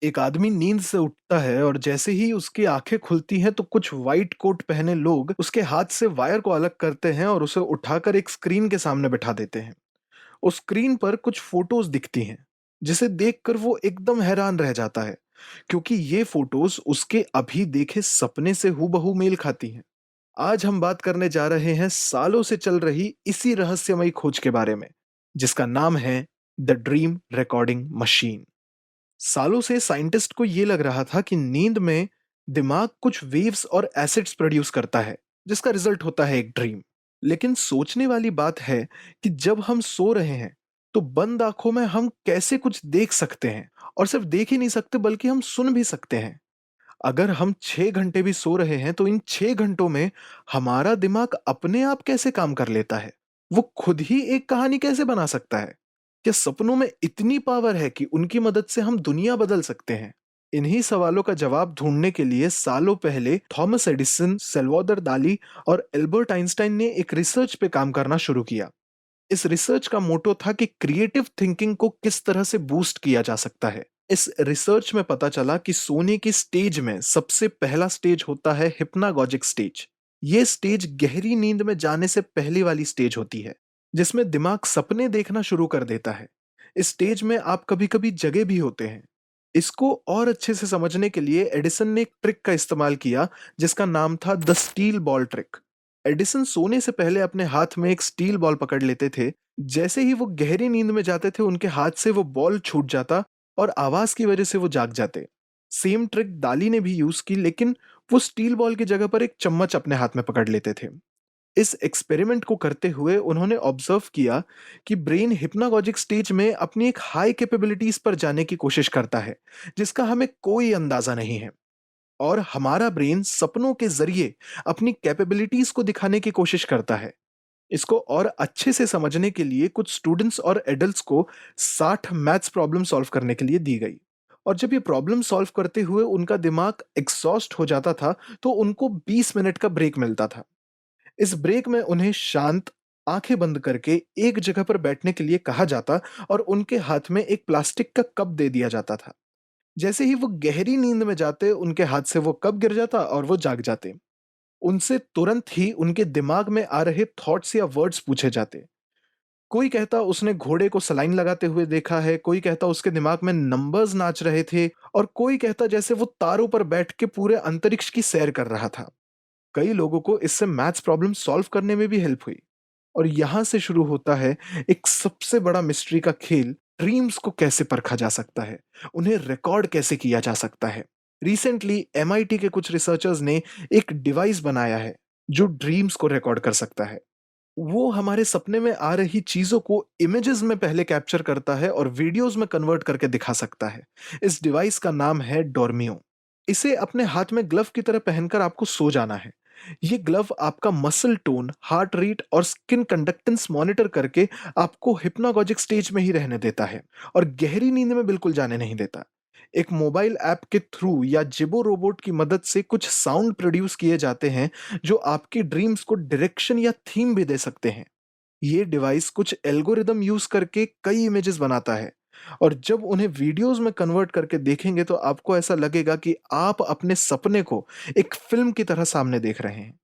एक आदमी नींद से उठता है और जैसे ही उसकी आंखें खुलती हैं तो कुछ वाइट कोट पहने लोग उसके हाथ से वायर को अलग करते हैं और उसे उठाकर एक स्क्रीन के सामने बिठा देते हैं। उस स्क्रीन पर कुछ फोटोज दिखती हैं जिसे देखकर वो एकदम हैरान रह जाता है, क्योंकि ये फोटोज उसके अभी देखे सपने से हूबहू मेल खाती हैं। आज हम बात करने जा रहे हैं सालों से चल रही इसी रहस्यमयी खोज के बारे में, जिसका नाम है द ड्रीम रिकॉर्डिंग मशीन। सालों से साइंटिस्ट को ये लग रहा था कि नींद में दिमाग कुछ वेव्स और एसिड्स प्रोड्यूस करता है, जिसका रिजल्ट होता है एक ड्रीम। लेकिन सोचने वाली बात है कि जब हम सो रहे हैं तो बंद आंखों में हम कैसे कुछ देख सकते हैं, और सिर्फ देख ही नहीं सकते बल्कि हम सुन भी सकते हैं। अगर हम 6 घंटे भी सो रहे हैं तो इन 6 घंटों में हमारा दिमाग अपने आप कैसे काम कर लेता है? वो खुद ही एक कहानी कैसे बना सकता है? क्या सपनों में इतनी पावर है कि उनकी मदद से हम दुनिया बदल सकते हैं? इन्हीं सवालों का जवाब ढूंढने के लिए सालों पहले थॉमस एडिसन, सेल्वाडोर दाली और एल्बर्ट आइंस्टाइन ने एक रिसर्च पे काम करना शुरू किया। इस रिसर्च का मोटो था कि क्रिएटिव थिंकिंग को किस तरह से बूस्ट किया जा सकता है। इस रिसर्च में पता चला कि सोने की स्टेज में सबसे पहला स्टेज होता है हिप्नागोजिक स्टेज। ये स्टेज गहरी नींद में जाने से पहले वाली स्टेज होती है, जिसमें दिमाग सपने देखना शुरू कर देता है। इस स्टेज में आप कभी-कभी जगे भी होते हैं। इसको और अच्छे से समझने के लिए एडिसन ने एक ट्रिक का इस्तेमाल किया, जिसका नाम था the steel ball trick. Edison सोने से पहले अपने हाथ में एक स्टील बॉल पकड़ लेते थे। जैसे ही वो गहरी नींद में जाते थे, उनके हाथ से वो बॉल छूट जाता और आवाज की वजह से वो जाग जाते। सेम ट्रिक दाली ने भी यूज की, लेकिन वो स्टील बॉल की जगह पर एक चम्मच अपने हाथ में पकड़ लेते थे। इस एक्सपेरिमेंट को करते हुए उन्होंने ऑब्जर्व किया कि ब्रेन हिप्नागोजिक स्टेज में अपनी एक हाई कैपेबिलिटीज पर जाने की कोशिश करता है, जिसका हमें कोई अंदाजा नहीं है। और हमारा ब्रेन सपनों के जरिए अपनी कैपेबिलिटीज को दिखाने की कोशिश करता है। इसको और अच्छे से समझने के लिए कुछ स्टूडेंट्स और एडल्ट्स को 60 मैथ्स प्रॉब्लम सॉल्व करने के लिए दी गई। और जब ये प्रॉब्लम सॉल्व करते हुए उनका दिमाग एग्जॉस्ट हो जाता था, तो उनको 20 मिनट का ब्रेक मिलता था। इस ब्रेक में उन्हें शांत आंखें बंद करके एक जगह पर बैठने के लिए कहा जाता और उनके हाथ में एक प्लास्टिक का कप दे दिया जाता था। जैसे ही वो गहरी नींद में जाते, उनके हाथ से वो कप गिर जाता और वो जाग जाते। उनसे तुरंत ही उनके दिमाग में आ रहे थॉट्स या वर्ड्स पूछे जाते। कोई कहता उसने घोड़े को सलाइन लगाते हुए देखा है, कोई कहता उसके दिमाग में नंबर्स नाच रहे थे, और कोई कहता जैसे वो तारों पर बैठ के पूरे अंतरिक्ष की सैर कर रहा था। कई लोगों को इससे मैथ्स प्रॉब्लम सॉल्व करने में भी हेल्प हुई। और यहां से शुरू होता है एक सबसे बड़ा मिस्ट्री का खेल। ड्रीम्स को कैसे परखा जा सकता है, उन्हें रिकॉर्ड कैसे किया जा सकता है। रिसेंटली एमआईटी के कुछ रिसर्चर्स ने एक डिवाइस बनाया है जो ड्रीम्स को रिकॉर्ड कर सकता है। वो हमारे सपने में आ रही चीजों को इमेजेस में पहले कैप्चर करता है और वीडियोस में कन्वर्ट करके दिखा सकता है। इस डिवाइस का नाम है डोर्मियो। इसे अपने हाथ में ग्लव की तरह पहनकर आपको सो जाना है। ये ग्लव आपका मसल टोन, हार्ट रेट और स्किन कंडक्टेंस मॉनिटर करके आपको हिप्नागोजिक स्टेज में ही रहने देता है और गहरी नींद में बिल्कुल जाने नहीं देता। एक मोबाइल ऐप के थ्रू या जिबो रोबोट की मदद से कुछ साउंड प्रोड्यूस किए जाते हैं जो आपकी ड्रीम्स को डायरेक्शन या थीम भी दे सकते हैं। ये डिवाइस कुछ एल्गोरिदम यूज करके कई इमेजेस बनाता है, और जब उन्हें वीडियोस में कन्वर्ट करके देखेंगे तो आपको ऐसा लगेगा कि आप अपने सपने को एक फिल्म की तरह सामने देख रहे हैं।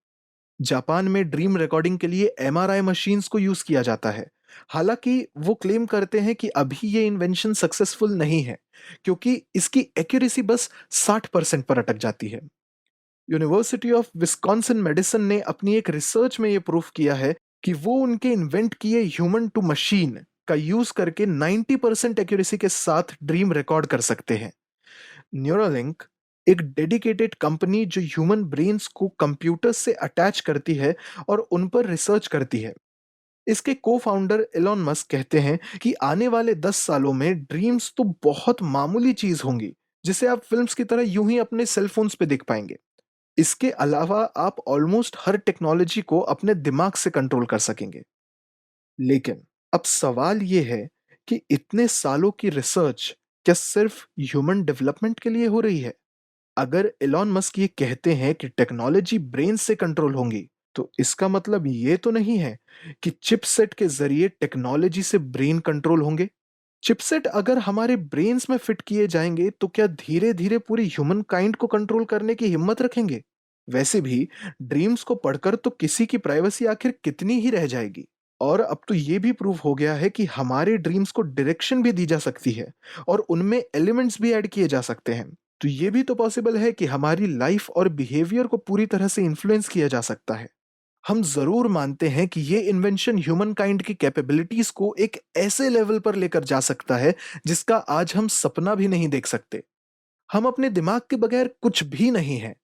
जापान में ड्रीम रिकॉर्डिंग के लिए एमआरआई मशीन्स को यूज किया जाता है। हालांकि वो क्लेम करते हैं कि अभी ये इन्वेंशन सक्सेसफुल नहीं है, क्योंकि इसकी एक्यूरेसी बस 60% पर अटक जाती है। यूनिवर्सिटी ऑफ विस्कॉन्सिन मेडिसिन ने अपनी एक रिसर्च में ये प्रूफ किया है कि वो उनके इन्वेंट किए ह्यूमन टू मशीन का यूज करके 90% एक्यूरेसी के साथ ड्रीम रिकॉर्ड कर सकते हैं। न्यूरोलिंक एक डेडिकेटेड कंपनी जो ह्यूमन ब्रेन्स को कंप्यूटर से अटैच करती है और उन पर रिसर्च करती है। इसके को फाउंडर एलॉन मस्क कहते हैं कि आने वाले 10 सालों में ड्रीम्स तो बहुत मामूली चीज होंगी, जिसे आप फिल्म्स की तरह यूं ही अपने सेल फोन्स पे देख पाएंगे। इसके अलावा आप ऑलमोस्ट हर टेक्नोलॉजी को अपने दिमाग से कंट्रोल कर सकेंगे। लेकिन अब सवाल ये है कि इतने सालों की रिसर्च क्या सिर्फ ह्यूमन डेवलपमेंट के लिए हो रही है? अगर एलॉन मस्क ये कहते हैं कि टेक्नोलॉजी ब्रेन से कंट्रोल होंगी, तो इसका मतलब ये तो नहीं है कि चिपसेट के जरिए टेक्नोलॉजी से ब्रेन कंट्रोल होंगे। चिपसेट अगर हमारे ब्रेन्स में फिट किए जाएंगे तो क्या धीरे धीरे पूरी ह्यूमन काइंड को कंट्रोल करने की हिम्मत रखेंगे? वैसे भी ड्रीम्स को पढ़कर तो किसी की प्राइवेसी आखिर कितनी ही रह जाएगी। और अब तो ये भी प्रूव हो गया है कि हमारे ड्रीम्स को डायरेक्शन भी दी जा सकती है और उनमें एलिमेंट्स भी ऐड किए जा सकते हैं। तो ये भी तो पॉसिबल है कि हमारी लाइफ और बिहेवियर को पूरी तरह से इन्फ्लुएंस किया जा सकता है। हम जरूर मानते हैं कि ये इन्वेंशन ह्यूमन काइंड की कैपेबिलिटीज को एक ऐसे लेवल पर लेकर जा सकता है जिसका आज हम सपना भी नहीं देख सकते। हम अपने दिमाग के बगैर कुछ भी नहीं है।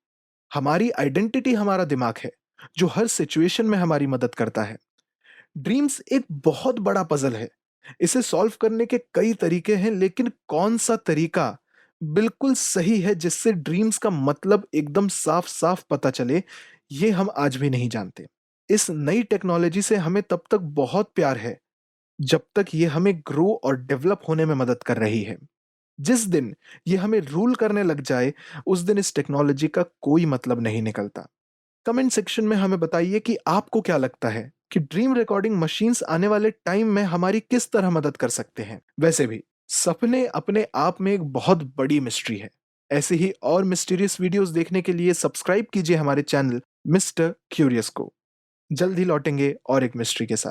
हमारी आइडेंटिटी हमारा दिमाग है, जो हर सिचुएशन में हमारी मदद करता है। ड्रीम्स एक बहुत बड़ा पजल है। इसे सॉल्व करने के कई तरीके हैं, लेकिन कौन सा तरीका बिल्कुल सही है जिससे ड्रीम्स का मतलब एकदम साफ-साफ पता चले, ये हम आज भी नहीं जानते। इस नई टेक्नोलॉजी से हमें तब तक बहुत प्यार है, जब तक ये हमें ग्रो और डेवलप होने में मदद कर रही है। जिस दिन ये हमें रूल करने लग जाए, उस दिन इस टेक्नोलॉजी का कोई मतलब नहीं निकलता। कमेंट सेक्शन में हमें बताइए कि आपको क्या लगता है कि ड्रीम रिकॉर्डिंग मशीन्स आने वाले टाइम में हमारी किस तरह मदद कर सकते हैं। वैसे भी सपने अपने आप में एक बहुत बड़ी मिस्ट्री है। ऐसे ही और मिस्टीरियस वीडियोस देखने के लिए सब्सक्राइब कीजिए हमारे चैनल मिस्टर क्यूरियस को। जल्द ही लौटेंगे और एक मिस्ट्री के साथ।